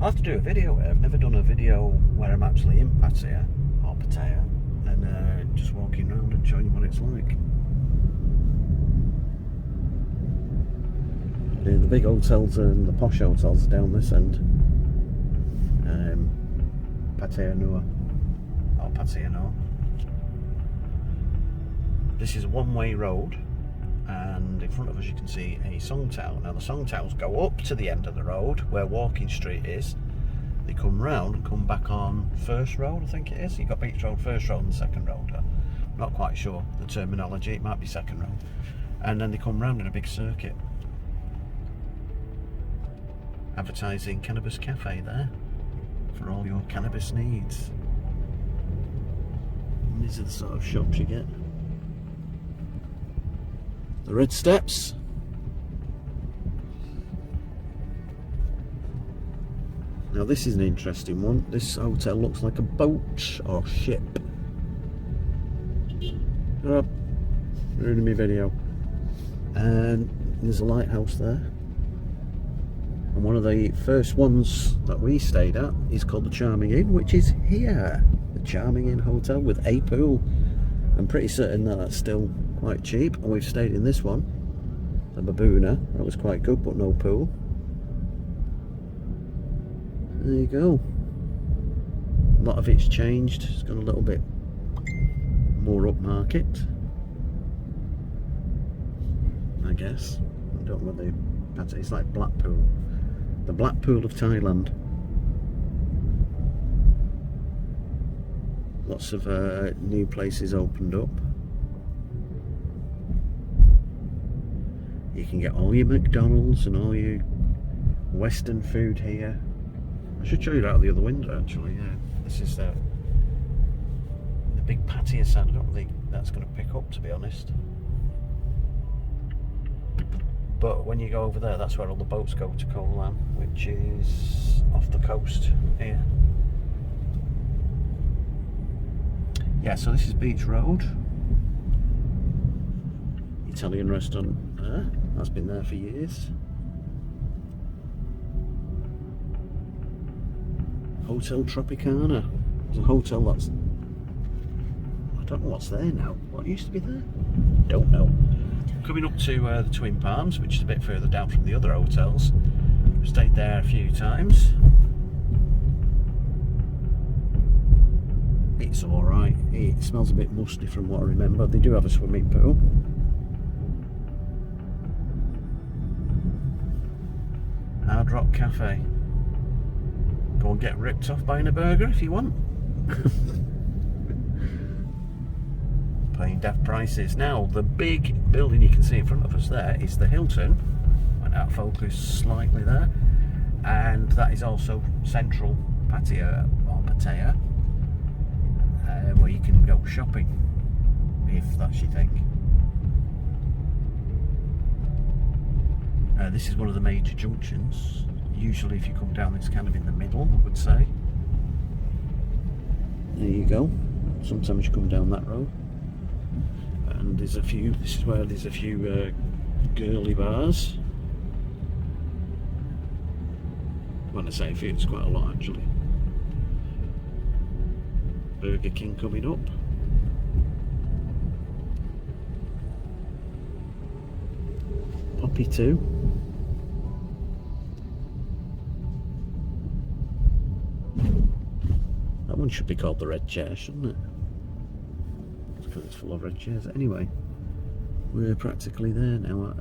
have to do a video. I've never done a video where I'm actually in Pattaya or Pattaya and just walking around and showing you what it's like. Yeah, the big hotels and the posh hotels are down this end. Pattaya Noor or Pattaya Noor. This is a one-way road, and in front of us you can see a songtao. Now the songtaos go up to the end of the road where Walking Street is. They come round and come back on First Road, I think it is. You've got Beach Road, First Road and Second Road. I'm not quite sure the terminology, it might be Second Road. And then they come round in a big circuit. Advertising Cannabis Cafe there for all your cannabis needs. And these are the sort of shops you get. The red steps. Now this is an interesting one. This hotel looks like a boat or ship. Oh, ruining my video. And there's a lighthouse there. And one of the first ones that we stayed at is called the Charming Inn, which is here. The Charming Inn Hotel with a pool. I'm pretty certain that that's still quite cheap. And we've stayed in this one, the Baboona. That was quite good, but no pool. There you go. A lot of it's changed. It's got a little bit more upmarket, I guess. I don't know whether it's like Blackpool. The Blackpool of Thailand. Lots of new places opened up. You can get all your McDonald's and all your Western food here. I should show you out the other window actually, yeah. This is the big Pattaya sign. I don't think that's going to pick up, to be honest. But when you go over there, that's where all the boats go to Koh Lan, which is off the coast here. Yeah, so this is Beach Road. Italian restaurant there. That's been there for years. Hotel Tropicana. There's a hotel that's... I don't know what's there now. What used to be there? Don't know. Coming up to the Twin Palms, which is a bit further down from the other hotels. We've stayed there a few times. It's alright. It smells a bit musty from what I remember. They do have a swimming pool. Hard Rock Cafe. Go and get ripped off buying a burger if you want. Paying daft prices. Now, the big building you can see in front of us there is the Hilton. Went out of focus slightly there. And that is also central Pattaya, or Pattaya, where you can go shopping, if that's your thing. This is one of the major junctions. Usually if you come down, it's kind of in the middle, I would say. There you go. Sometimes you come down that road. And there's a few, this is where there's a few girly bars. When I say a few, it's quite a lot actually. Burger King coming up. Poppy 2. That one should be called the Red Chair, shouldn't it? Because it's full of red chairs. Anyway, we're practically there now at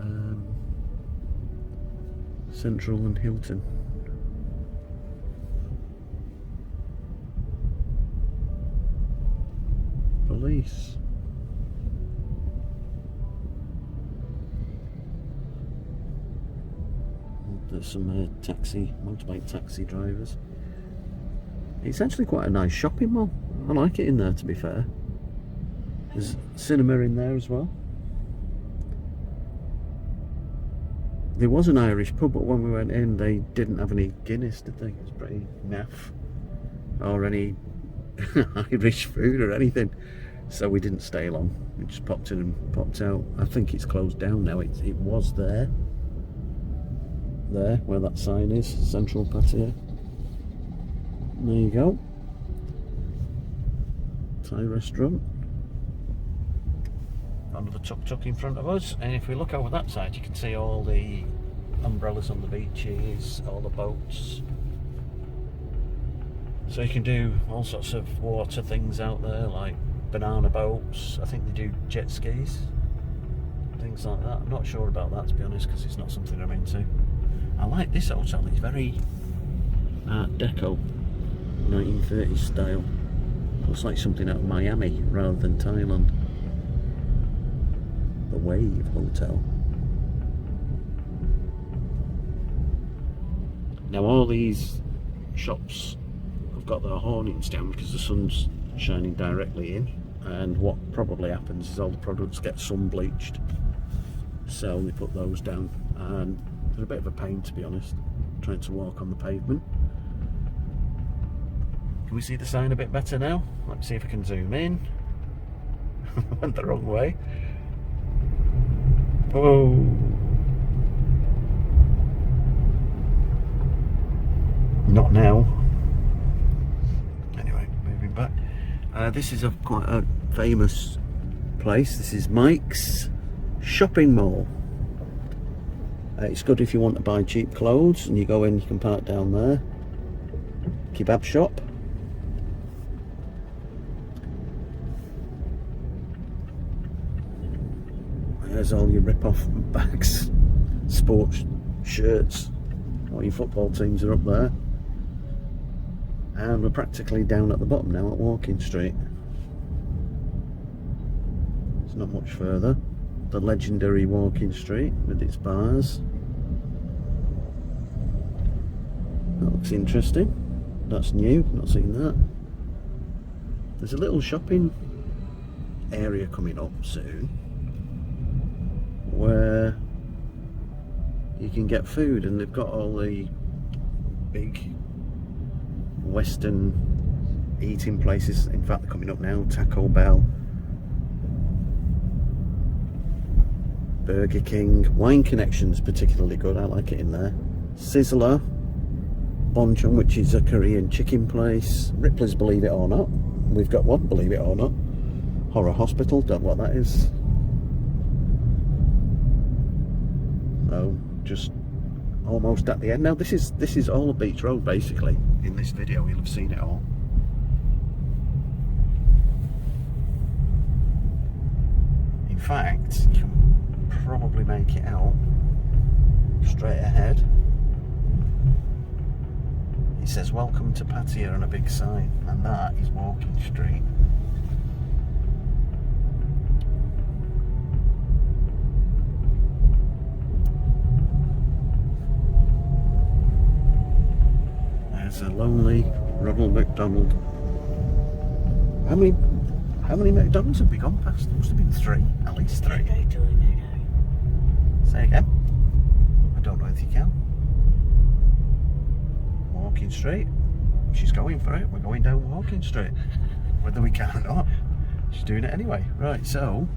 Central and Hilton. Police. There's some motorbike taxi drivers. It's actually quite a nice shopping mall. I like it in there, to be fair. There's cinema in there as well. There was an Irish pub, but when we went in, they didn't have any Guinness, did they? It was pretty naff. Or any Irish food or anything. So we didn't stay long. We just popped in and popped out. I think it's closed down now. It was there. There, where that sign is, Central Pattaya. There you go. Thai restaurant. Another tuk-tuk in front of us, and if we look over that side you can see all the umbrellas on the beaches, all the boats. So you can do all sorts of water things out there, like banana boats. I think they do jet skis, things like that. I'm not sure about that, to be honest, because it's not something I'm into. I like this hotel, it's very Art Deco, 1930s style. Looks like something out of Miami rather than Thailand. The Wave Hotel. Now all these shops have got their awnings down because the sun's shining directly in, and what probably happens is all the products get sun bleached, so they put those down, and they're a bit of a pain, to be honest, trying to walk on the pavement. Can we see the sign a bit better now? Let's see if I can zoom in. Went the wrong way. Oh. Not now. Anyway, moving back. This is quite a famous place. This is Mike's Shopping Mall. It's good if you want to buy cheap clothes, and you go in, you can park down there. Kebab shop. There's all your rip-off bags, sports shirts. All your football teams are up there. And we're practically down at the bottom now at Walking Street. It's not much further. The legendary Walking Street with its bars. That looks interesting. That's new, not seen that. There's a little shopping area coming up soon where you can get food, and they've got all the big Western eating places. In fact, they're coming up now. Taco Bell, Burger King, Wine Connection's particularly good, I like it in there. Sizzler, Bonchon, which is a Korean chicken place. Ripley's Believe It or Not, we've got one, believe it or not. Horror Hospital, don't know what that is. So just almost at the end now. This is all of Beach Road basically. In this video you'll have seen it all. In fact, you can probably make it out straight ahead. It says welcome to Pattaya on a big sign, and that is Walking Street. There's a lonely Ronald McDonald. How many McDonald's have we gone past? There must have been three, at least three. Say again? I don't know if you can. Walking Street. She's going for it. We're going down Walking Street. Whether we can or not. She's doing it anyway. Right, so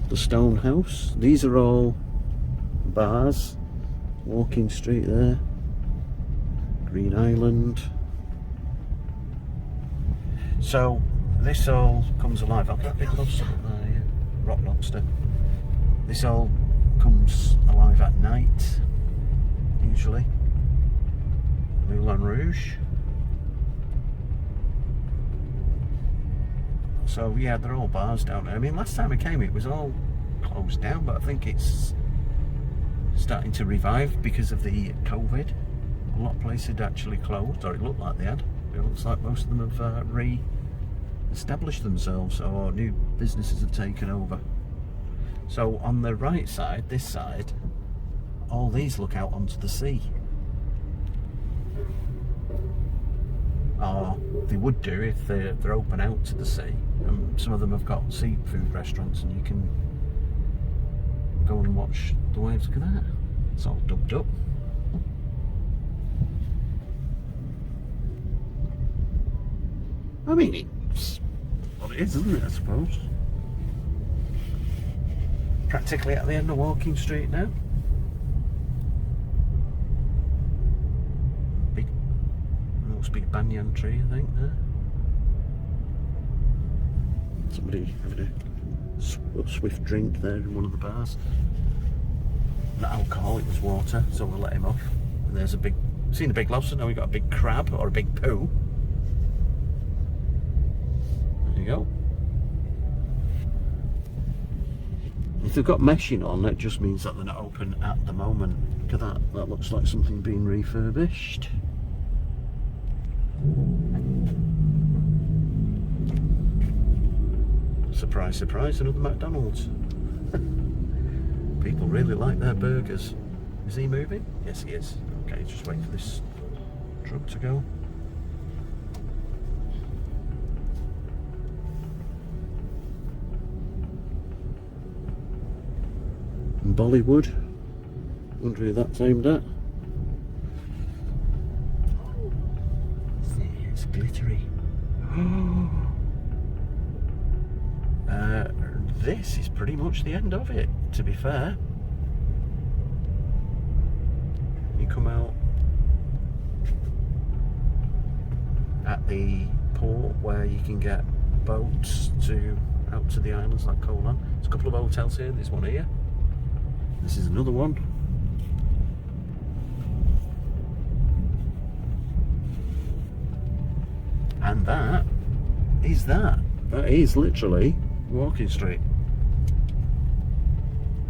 the Stone House. These are all bars. Walking Street there. Green Island. So this all comes alive. I've got a big lobster up there, yeah. Rock lobster. This all comes alive at night, usually. Moulin Rouge. So yeah, they're all bars down there. I mean, last time I came it was all closed down, but I think it's starting to revive because of the COVID. A lot of places had actually closed, or it looked like they had. It looks like most of them have re-established themselves, or new businesses have taken over. So on the right side, this side, all these look out onto the sea. Or they would do if they're open out to the sea. Some of them have got seafood restaurants, and you can go and watch the waves. Look at that. It's all dubbed up. I mean, it's what it is, isn't it, I suppose? Practically at the end of Walking Street now. Big little Must be a banyan tree, I think, there. Somebody having a swift drink there in one of the bars. Not alcohol, it was water, so we'll let him off. And there's a big, seen a big lobster, now we've got a big crab, or a big poo. There you go. If they've got meshing on, it just means that they're not open at the moment. Look at that, that looks like something being refurbished. Surprise, surprise, another McDonald's. People really like their burgers. Is he moving? Yes, he is. Okay, just wait for this truck to go. Bollywood. Wonder who that's aimed at. It's glittery. This is pretty much the end of it, to be fair. You come out at the port where you can get boats out to the islands like Koh Lan. There's a couple of hotels here, there's one here. This is another one. And that is literally Walking Street.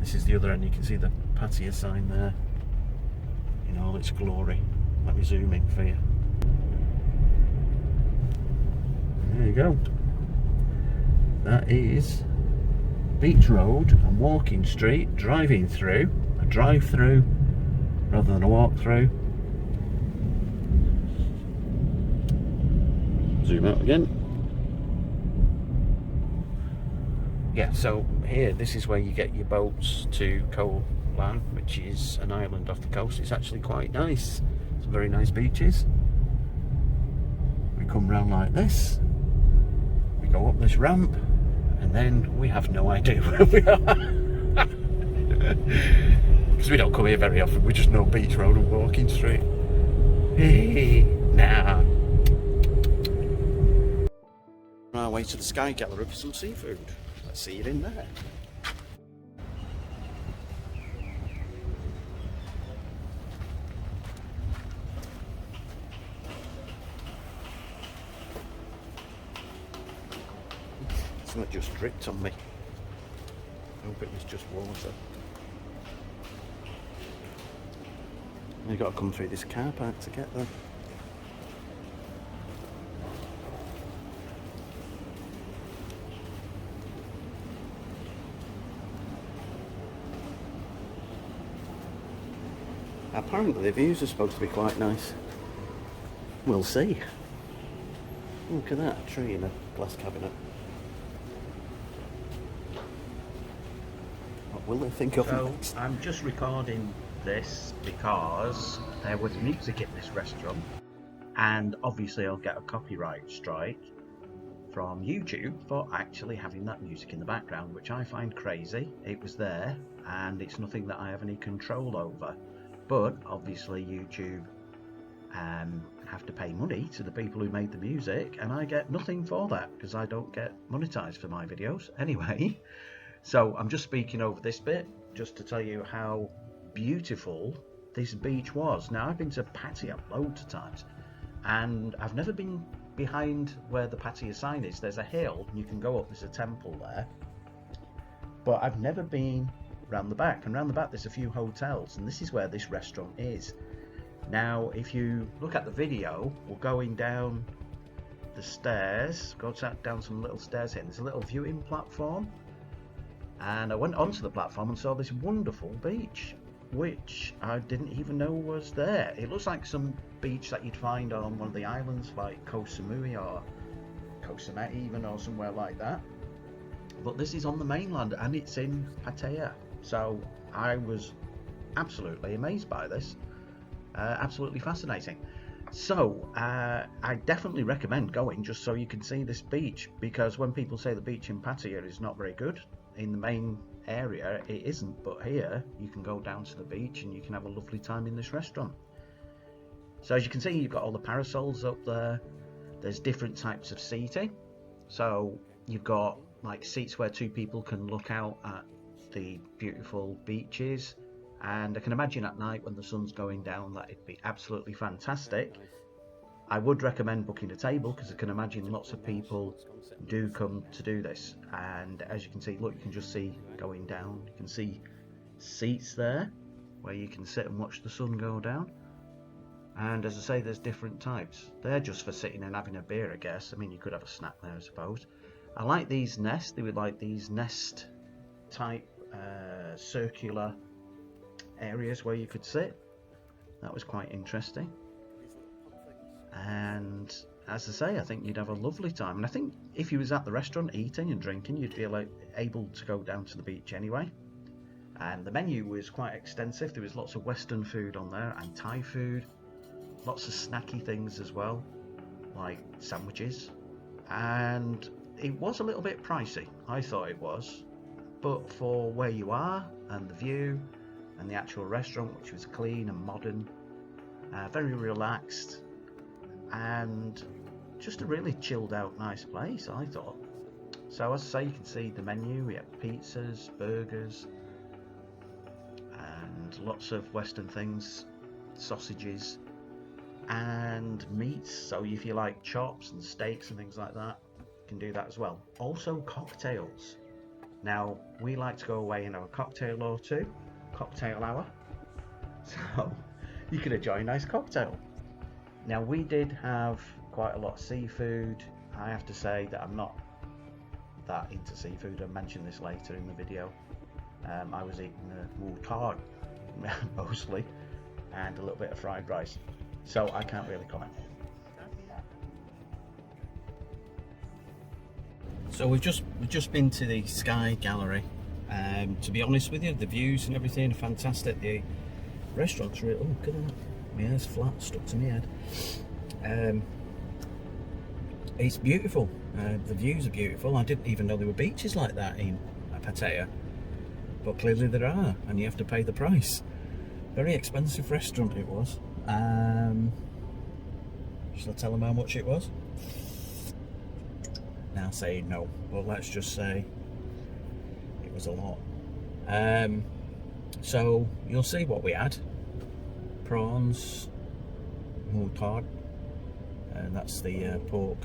This is the other end, you can see the Pattaya sign there in all its glory. Let me zoom in for you. There you go. That is Beach Road and Walking Street, driving through, a drive-through rather than a walk-through. Zoom out again. Yeah, so here, this is where you get your boats to Koh Lan, which is an island off the coast. It's actually quite nice. Some very nice beaches. We come round like this. We go up this ramp. And then we have no idea where we are. Because we don't come here very often, we just know Beach Road and Walking Street. Hey, nah. On our way to the Sky Gallery for some seafood. Let's see it in there. Something just dripped on me. I hope it was just water. You've got to come through this car park to get there. Apparently the views are supposed to be quite nice. We'll see. Look at that, a tree in a glass cabinet. What will they think of next? I'm just recording this because there was music in this restaurant, and obviously I'll get a copyright strike from YouTube for actually having that music in the background, which I find crazy. It was there and it's nothing that I have any control over, but obviously YouTube have to pay money to the people who made the music, and I get nothing for that because I don't get monetized for my videos anyway. So I'm just speaking over this bit just to tell you how beautiful this beach was. Now, I've been to Pattaya loads of times, and I've never been behind where the Pattaya sign is. There's a hill, you can go up, there's a temple there, but I've never been round the back, and round the back there's a few hotels, and this is where this restaurant is. Now, if you look at the video, we're going down the stairs, go down some little stairs here, and there's a little viewing platform, and I went onto the platform and saw this wonderful beach, which I didn't even know was there. It looks like some beach that you'd find on one of the islands like Koh Samui or Koh Samet even, or somewhere like that, but this is on the mainland and it's in Pattaya. So I was absolutely amazed by this. Absolutely fascinating. So I definitely recommend going just so you can see this beach, because when people say the beach in Pattaya is not very good, in the main area it isn't, but here you can go down to the beach and you can have a lovely time in this restaurant. So as you can see, you've got all the parasols up there. There's different types of seating. So you've got like seats where 2 people can look out at the beautiful beaches, and I can imagine at night when the sun's going down that it'd be absolutely fantastic. I would recommend booking a table because I can imagine lots of people do come to do this. And as you can see, look, you can just see going down, you can see seats there where you can sit and watch the sun go down. And as I say, there's different types. They're just for sitting and having a beer, I guess. I mean, you could have a snack there, I suppose. I like these nests. They would like these nest type circular areas where you could sit. That was quite interesting. And as I say, I think you'd have a lovely time. And I think if you was at the restaurant eating and drinking, you'd be able to go down to the beach anyway. And the menu was quite extensive. There was lots of Western food on there and Thai food. Lots of snacky things as well, like sandwiches. And it was a little bit pricey, I thought it was. But for where you are and the view and the actual restaurant, which was clean and modern, very relaxed, and just a really chilled out nice place, I thought. So as I say, you can see the menu. We had pizzas, burgers, and lots of Western things, sausages and meats. So if you like chops and steaks and things like that, you can do that as well. Also cocktails. Now we like to go away and have a cocktail or two, cocktail hour, so you can enjoy a nice cocktail. Now we did have quite a lot of seafood. I have to say that I'm not that into seafood. I'll mention this later in the video. I was eating mutard mostly, and a little bit of fried rice, so I can't really comment. So we've just been to the Sky Gallery. To be honest with you, the views and everything are fantastic. The restaurant's really, oh, look at that, my hair's flat, stuck to my head. It's beautiful. The views are beautiful. I didn't even know there were beaches like that in Pattaya, but clearly there are, and you have to pay the price. Very expensive restaurant it was. Shall I tell them how much it was? Now say no, but let's just say it was a lot. So you'll see what we had. Prawns, mutard, and that's the pork,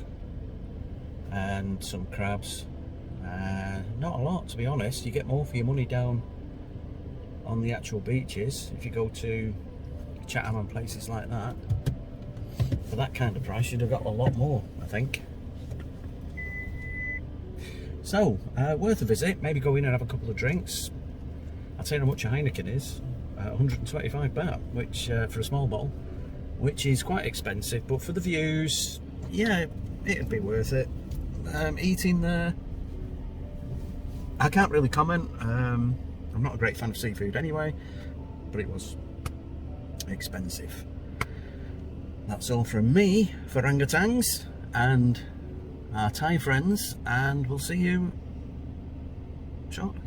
and some crabs. Not a lot, to be honest. You get more for your money down on the actual beaches if you go to Chatham and places like that. For that kind of price, you'd have got a lot more, I think. So, worth a visit. Maybe go in and have a couple of drinks. I'll tell you how much a Heineken is. 125 baht, which for a small bottle, which is quite expensive, but for the views, yeah, it'd be worth it. Eating there, I can't really comment. I'm not a great fan of seafood anyway, but it was expensive. That's all from me for orangutans and our Thai friends, and we'll see you shortly.